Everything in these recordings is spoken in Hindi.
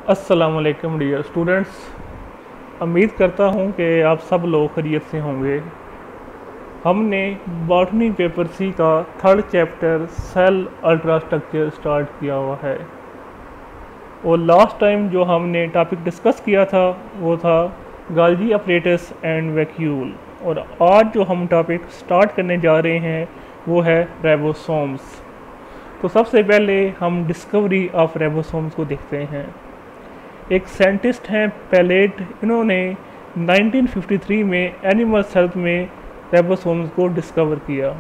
अस्सलाम वालेकुम डियर स्टूडेंट्स। उम्मीद करता हूँ कि आप सब लोग खैरियत से होंगे। हमने बॉटनी पेपर सी का third chapter cell ultra structure start किया हुआ है और लास्ट टाइम जो हमने टॉपिक डिस्कस किया था वो था गाल्गी अपरेटस एंड वैक्यूल। और आज जो हम टॉपिक स्टार्ट करने जा रहे हैं वो है रेबोसोम्स। तो सबसे पहले हम डिस्कवरी ऑफ रेबोसोम्स को देखते हैं। एक साइंटिस्ट हैं पैलेट, इन्होंने 1953 में एनिमल सेल्स में रेबोसोम्स को डिस्कवर किया।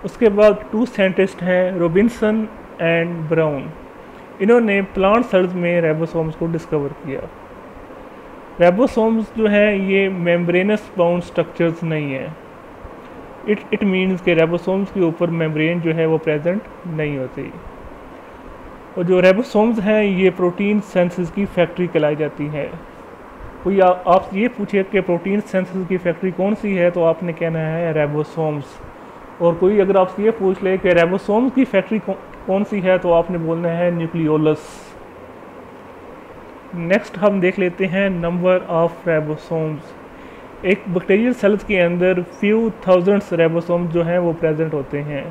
उसके बाद टू साइंटिस्ट हैं रॉबिन्सन एंड ब्राउन, इन्होंने प्लांट सेल्स में रेबोसोम्स को डिस्कवर किया। रेबोसोम्स जो हैं ये मेम्ब्रेनस बाउंड स्ट्रक्चर्स नहीं है। इट मीन्स के रेबोसोम्स के ऊपर मेम्ब्रेन जो है वो प्रेजेंट नहीं होती। और जो रेबोसोम्स हैं ये प्रोटीन सेंसेस की फैक्ट्री कहलाई जाती है। कोई आप ये पूछे कि प्रोटीन सेंसेस की फैक्ट्री कौन सी है तो आपने कहना है रेबोसोम्स। और कोई अगर आपसे ये पूछ ले कि रेबोसोम्स की फैक्ट्री कौन सी है तो आपने बोलना है न्यूक्लियोलस। नेक्स्ट हम देख लेते हैं नंबर ऑफ रेबोसोम्स। एक बैक्टीरियल सेल्स के अंदर फ्यू थाउजेंड्स रेबोसोम्स जो हैं वो प्रेजेंट होते हैं,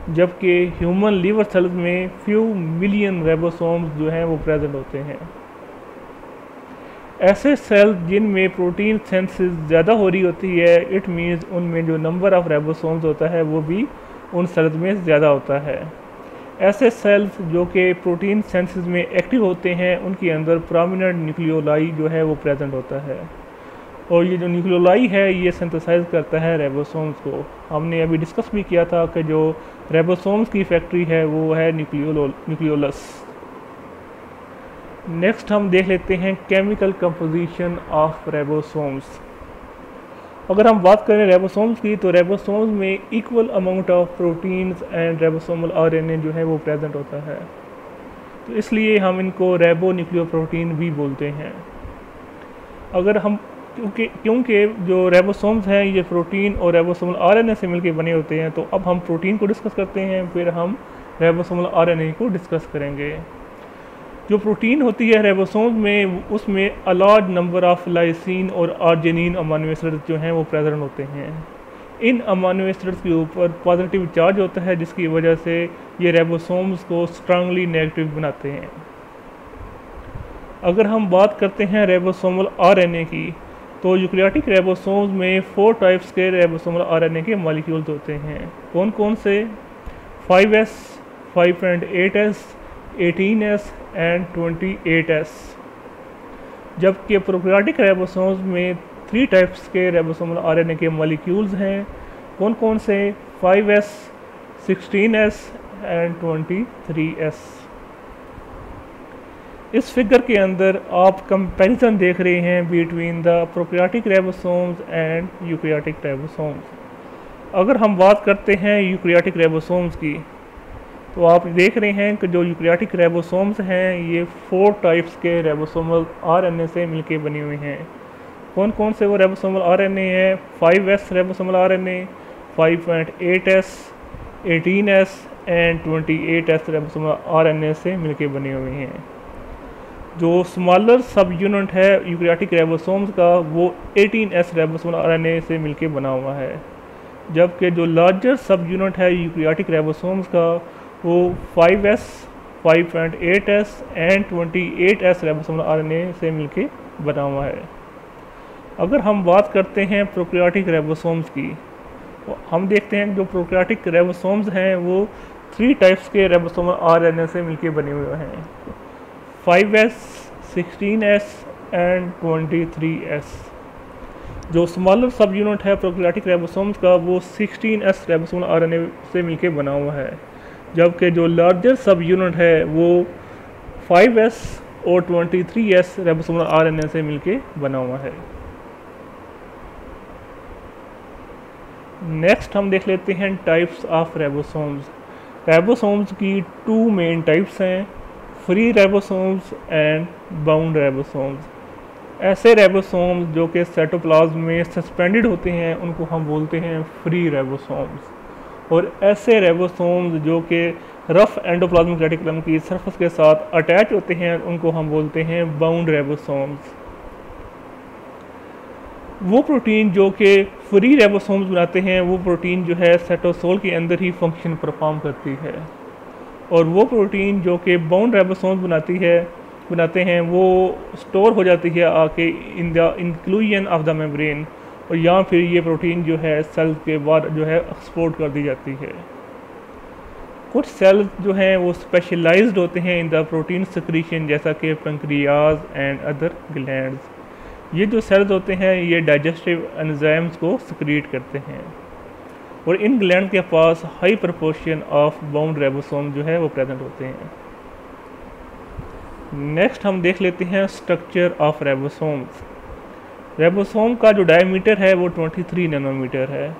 जबकि ह्यूमन लीवर सेल्स में फ्यू मिलियन रेबोसोम्स जो हैं वो प्रेजेंट होते हैं। ऐसे सेल्स जिनमें प्रोटीन सेंसेस ज़्यादा हो रही होती है, इट मीन्स उनमें जो नंबर ऑफ रेबोसोम्स होता है वो भी उन सेल्स में ज़्यादा होता है। ऐसे सेल्स जो कि प्रोटीन सेंसेस में एक्टिव होते हैं उनके अंदर प्रोमिनेंट न्यूक्लियोलाई जो है वो प्रेजेंट होता है। और ये जो न्यूक्लियोलाई है ये सिंथेसाइज करता है रेबोसोम्स को। हमने अभी डिस्कस भी किया था कि जो रेबोसोम्स की फैक्ट्री है वो है न्यूक्लियोलस। नेक्स्ट हम देख लेते हैं केमिकल कंपोजिशन ऑफ रेबोसोम्स। अगर हम बात करें रेबोसोम्स की तो रेबोसोम्स में equal amount of proteins and ribosomal RNA जो है वो प्रेजेंट होता है, तो इसलिए हम इनको रेबो न्यूक्लियोप्रोटीन भी बोलते हैं। अगर हम क्योंकि जो रेबोसोम्स हैं ये प्रोटीन और रेबोसोमल आरएनए से मिलकर बने होते हैं, तो अब हम प्रोटीन को डिस्कस करते हैं, फिर हम रेबोसोमल आरएनए को डिस्कस करेंगे। जो प्रोटीन होती है रेबोसोम्स में, उसमें a large number of lysine और आर्जिनिन अमाइनो एसिड्स जो हैं वो प्रेजेंट होते हैं। इन अमाइनो एसिड्स के ऊपर पॉजिटिव चार्ज होता है, जिसकी वजह से ये रेबोसोम्स को स्ट्रांगली नेगेटिव बनाते हैं। अगर हम बात करते हैं रेबोसोमल आरएनए की, तो यूकैरियोटिक रेबोसोम्स में 4 टाइप्स के रेबोसोमल आरएनए के मॉलिक्यूल्स होते हैं। कौन कौन से? 5s, 5.8s, 18s and 28s। जबकि प्रोकैरियोटिक रेबोसोम्स में 3 टाइप्स के रेबोसोमल आरएनए के मॉलिक्यूल्स हैं। कौन कौन से? 5s, 16s and 23s। इस फिगर के अंदर आप कंपैरिजन देख रहे हैं between the prokaryotic ribosomes and eukaryotic ribosomes. अगर हम बात करते हैं यूकैरियोटिक रेबोसोम्स की, तो आप देख रहे हैं कि जो यूकैरियोटिक रेबोसोम्स हैं ये 4 टाइप्स के रेबोसोमल आरएनए से मिलके बने हुए हैं। कौन कौन से वो रेबोसोमल आरएनए हैं? 5s ribosomal RNA, 5.8s, 18s and 28s ribosomal RNA से मिलके बने हुए हैं। जो स्मॉलर सब यूनिट है यूकैरियोटिक रेबोसोम्स का वो 18s रेबोसोमल आरएनए से मिलके बना हुआ है, जबकि जो लार्जर सब यूनिट है यूकैरियोटिक रेबोसोम्स का वो 5s, 5.8s and 28s ribosomal RNA से मिलके बना हुआ है। अगर हम बात करते हैं प्रोकैरियोटिक रेबोसोम्स की, तो हम देखते हैं जो प्रोकैरियोटिक रेबोसोम्स हैं वो 3 टाइप्स के रेबोसोमल आरएनए से मिलके बने हुए हैं। 5s, 16s and 23s। जो स्मॉलर सब यूनिट है प्रोकैरियोटिक रेबोसोम्स का वो 16s रेबोसोमल आरएनए से मिलके बना हुआ है, जबकि जो लार्जर सब यूनिट है वो 5s और 23s रेबोसोमल आरएनए से मिलके बना हुआ है। नेक्स्ट हम देख लेते हैं टाइप्स ऑफ रेबोसोम्स। रेबोसोम्स की 2 मेन टाइप्स हैं, फ्री रेबोसोम्स एंड बाउंड रेबोसोम्स। ऐसे रेबोसोम्स जो कि साइटोप्लाज्म में सस्पेंडेड होते हैं उनको हम बोलते हैं फ्री रेबोसोम्स, और ऐसे रेबोसोम्स जो कि रफ एंडोप्लाज्मिक रेटिकुलम की सरफेस के साथ अटैच होते हैं, उनको हम बोलते हैं बाउंड राइबोसोम्स। वो प्रोटीन जो कि फ्री राइबोसोम्स बनाते हैं, वो प्रोटीन जो है साइटोसोल के अंदर ही फंक्शन परफॉर्म करती है, और वो प्रोटीन जो कि बाउंड राइबोसोम्स बनाते हैं वो स्टोर हो जाती है आके in the inclusion of the membrane, और या फिर ये प्रोटीन जो है सेल के बाहर जो है एक्सपोर्ट कर दी जाती है। कुछ सेल्स जो हैं वो स्पेशलाइज्ड होते हैं इन द प्रोटीन सिक्रीशन, जैसा कि पेंक्रियाज एंड अदर ग्लैंड्स। ये जो सेल्स होते हैं ये डाइजेस्टिव एंजाइम्स को सिक्रीट करते हैं, और इन ग्लैंड के पास high proportion of bound ribosome जो है वो प्रेजेंट होते हैं। नेक्स्ट हम देख लेते हैं स्ट्रक्चर ऑफ राइबोसोम्स। राइबोसोम का जो डायमीटर है वो 23 नैनोमीटर है।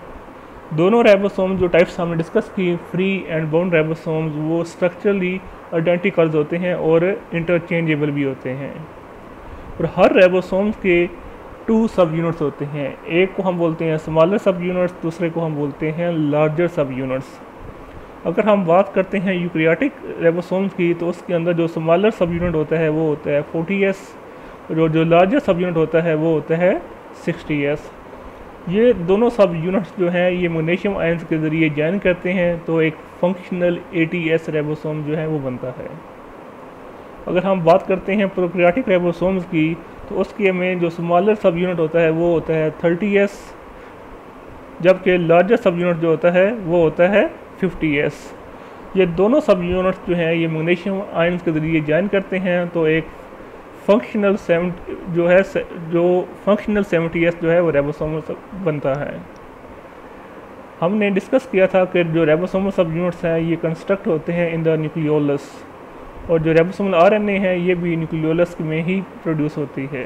दोनों राइबोसोम जो टाइप्स हमने डिस्कस की, फ्री एंड बाउंड राइबोसोम्स, वो स्ट्रक्चरली आइडेंटिकल्स होते हैं और इंटरचेंजेबल भी होते हैं। और हर राइबोसोम के 2 सब यूनिट्स होते हैं, एक को हम बोलते हैं स्मॉलर सब यूनिट्स, दूसरे को हम बोलते हैं लार्जर सब यूनिट्स। अगर हम बात करते हैं यूकैरियोटिक राइबोसोम्स की, तो उसके अंदर जो स्मॉलर सब यूनिट होता है वो होता है 40S, और जो लार्जर सब यूनिट होता है वो होता है 60S। ये दोनों सब यूनिट्स जो हैं ये मैग्नीशियम आयंस के ज़रिए जॉइन करते हैं, तो एक फंक्शनल 80S राइबोसोम जो है वो बनता है। अगर हम बात करते हैं प्रोकैरियोटिक राइबोसोम्स की, तो उसके में जो स्मॉलर सब यूनिट होता है वो होता है 30S, जबकि लार्जर सब यूनिट जो होता है वो होता है 50S। ये दोनों सब यूनिट्स जो हैं ये मैग्नीशियम आयंस के ज़रिए जॉइन करते हैं, तो एक फंक्शनल 70S जो है वो राइबोसोम बनता है। हमने डिस्कस किया था कि जो राइबोसोमल सब यूनिट्स हैं ये कंस्ट्रक्ट होते हैं इन द न्यूक्लियोलस, और जो राइबोसोमल आरएनए है ये भी न्यूक्लियोलस में ही प्रोड्यूस होती है,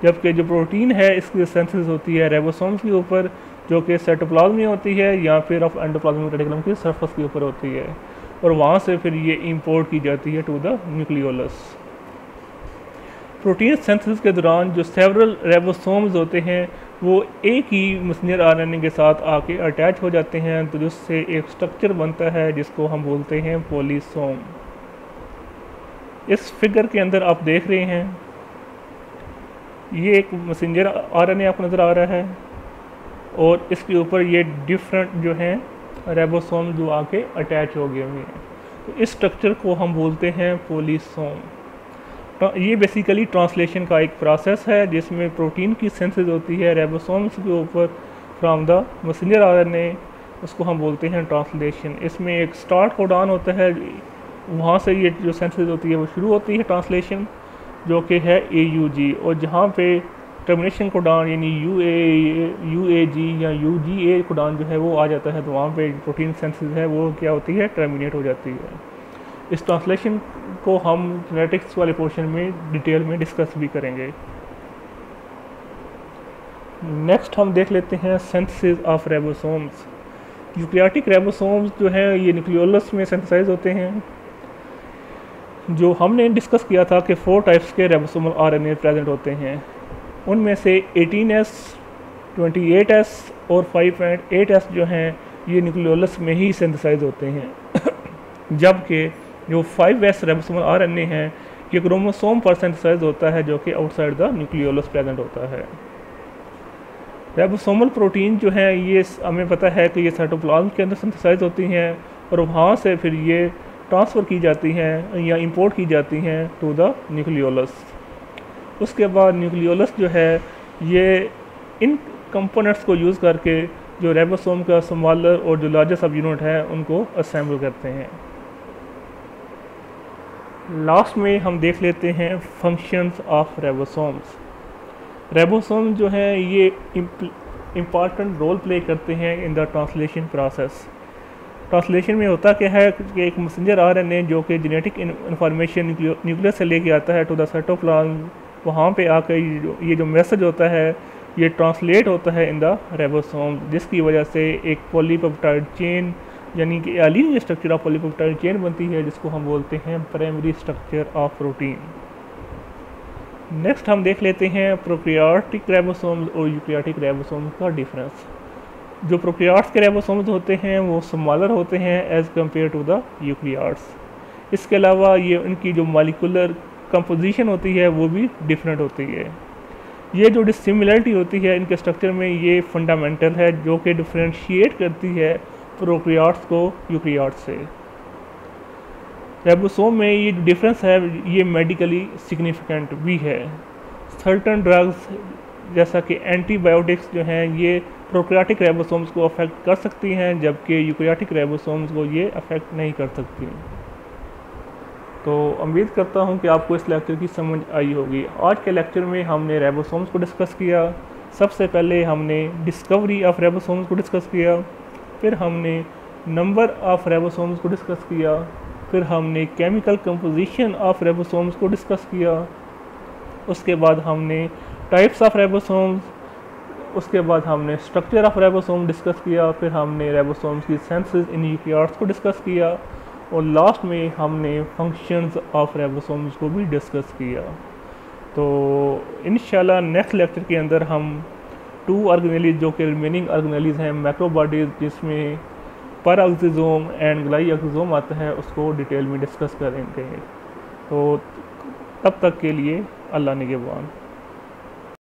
जबकि जो प्रोटीन है इसकी सिंथेसिस होती है राइबोसोम्स के ऊपर, जो कि साइटोप्लाज्म में होती है या फिर ऑफ एंडोप्लाज्मिक रेटिकुलम की सरफेस के ऊपर होती है, और वहाँ से फिर ये इंपोर्ट की जाती है to the nucleolus. Protein synthesis के दौरान जो सेवरल राइबोसोम्स होते हैं वो एक ही मैसेंजर आरएनए के साथ आके अटैच हो जाते हैं, तो जिससे एक स्ट्रक्चर बनता है जिसको हम बोलते हैं पॉलीसोम। इस फिगर के अंदर आप देख रहे हैं ये एक मैसेंजर आरएनए आपको नज़र आ रहा है, और इसके ऊपर ये डिफरेंट जो हैं राइबोसोम जो आके अटैच हो गए हुए हैं, तो इस स्ट्रक्चर को हम बोलते हैं पॉलीसोम। ये बेसिकली ट्रांसलेशन का एक प्रोसेस है जिसमें प्रोटीन की सिंथेसिस होती है राइबोसोम्स के ऊपर फ्रॉम द मैसेंजर आरएनए, उसको हम बोलते हैं ट्रांसलेशन। इसमें एक स्टार्ट कोडॉन होता है, वहाँ से ये जो सिंथेसिस होती है वो शुरू होती है ट्रांसलेशन, जो कि है AUG, और जहाँ पे टर्मिनेशन कोडॉन यानी UAG या UGA कोडॉन जो है वो आ जाता है, तो वहाँ पे प्रोटीन सिंथेसिस है वो क्या होती है, टर्मिनेट हो जाती है। इस ट्रांसलेशन को हम जेनेटिक्स वाले पोर्शन में डिटेल में डिस्कस भी करेंगे। नेक्स्ट हम देख लेते हैं synthesis of ribosomes. Eukaryotic ribosomes जो हैं ये न्यूक्लियोलस में सिंथेसाइज होते हैं। जो हमने डिस्कस किया था कि 4 टाइप्स के राइबोसोमल आरएनए प्रेजेंट होते हैं, उनमें से 18S, 28S और 5.8S जो हैं ये न्यूक्लियोलस में ही सिंथेसाइज होते हैं, जबकि जो 5S राइबोसोमल आरएनए हैं ये क्रोमोसोम पर सिंथेसाइज होता है, जो कि आउटसाइड द न्यूक्लियोलस प्रेजेंट होता है। राइबोसोमल प्रोटीन जो है ये हमें पता है कि ये साइटोप्लाज्म के अंदर सिंथेसाइज होती हैं, और वहाँ से फिर ये ट्रांसफ़र की जाती हैं या इंपोर्ट की जाती हैं टू द न्यूक्लियोलस। उसके बाद न्यूक्लियोलस जो है ये इन कंपोनेंट्स को यूज़ करके जो राइबोसोम का स्मॉलर और जो लार्जर सब यूनिट है उनको असेंबल करते हैं। लास्ट में हम देख लेते हैं फंक्शंस ऑफ राइबोसोम्स। राइबोसोम जो हैं ये इम्पॉर्टेंट रोल प्ले करते हैं in the translation process. Translation में होता क्या है कि एक मैसेंजर आरएनए जो कि जेनेटिक इन्फॉर्मेशन न्यूक्लियस से लेके आता है टू द साइटोप्लाज्म, वहाँ पे आकर ये जो मैसेज होता है ये ट्रांसलेट होता है इन द राइबोसोम, जिसकी वजह से एक पॉलीपेप्टाइड चेन यानी कि एलिन स्ट्रक्चर ऑफ पॉलीपेप्टाइड चेन बनती है, जिसको हम बोलते हैं primary structure of protein. Next हम देख लेते हैं प्रोकैरियोटिक राइबोसोम्स और यूकैरियोटिक राइबोसोम्स का डिफरेंस। जो प्रोकैरियोट्स के राइबोसोम्स होते हैं वो स्मॉलर होते हैं as compare to the eukaryotes. इसके अलावा ये उनकी जो मॉलिक्यूलर कंपोजिशन होती है वो भी डिफरेंट होती है। ये जो डिसिमिलरिटी होती है इनके स्ट्रक्चर में ये फंडामेंटल है, जो कि डिफ्रेंशिएट करती है प्रोकैरियोट्स को यूकैरियोट्स से। राइबोसोम में ये जो डिफरेंस है ये मेडिकली सिग्निफिकेंट भी है। सर्टन ड्रग्स जैसा कि एंटीबायोटिक्स जो हैं ये प्रोकैरियोटिक राइबोसोम्स को अफेक्ट कर सकती हैं, जबकि यूकैरियोटिक राइबोसोम्स को ये अफेक्ट नहीं कर सकती। तो उम्मीद करता हूँ कि आपको इस लेक्चर की समझ आई होगी। आज के लेक्चर में हमने राइबोसोम्स को डिस्कस किया। सबसे पहले हमने डिस्कवरी ऑफ राइबोसोम्स को डिस्कस किया, फिर हमने नंबर ऑफ राइबोसोम्स को डिस्कस किया, फिर हमने केमिकल कंपोजिशन ऑफ राइबोसोम्स को डिस्कस किया, उसके बाद हमने टाइप्स ऑफ राइबोसोम्स, उसके बाद हमने स्ट्रक्चर ऑफ राइबोसोम डिस्कस किया, फिर हमने राइबोसोम्स की सेंसेस इन यूकैरियोट्स को डिस्कस किया, और लास्ट में हमने फंक्शंस ऑफ राइबोसोम्स को भी डिस्कस किया। तो इंशाल्लाह नेक्स्ट लेक्चर के अंदर हम 2 ऑर्गेनेलीज जो कि रिमेनिंग ऑर्गेनेलीज हैं मैक्रोबॉडीज, जिसमें पैराऑक्सीजोम एंड ग्लाइऑक्सीजोम आता है, उसको डिटेल में डिस्कस करेंगे। तो तब तक के लिए अल्लाह निगहबान।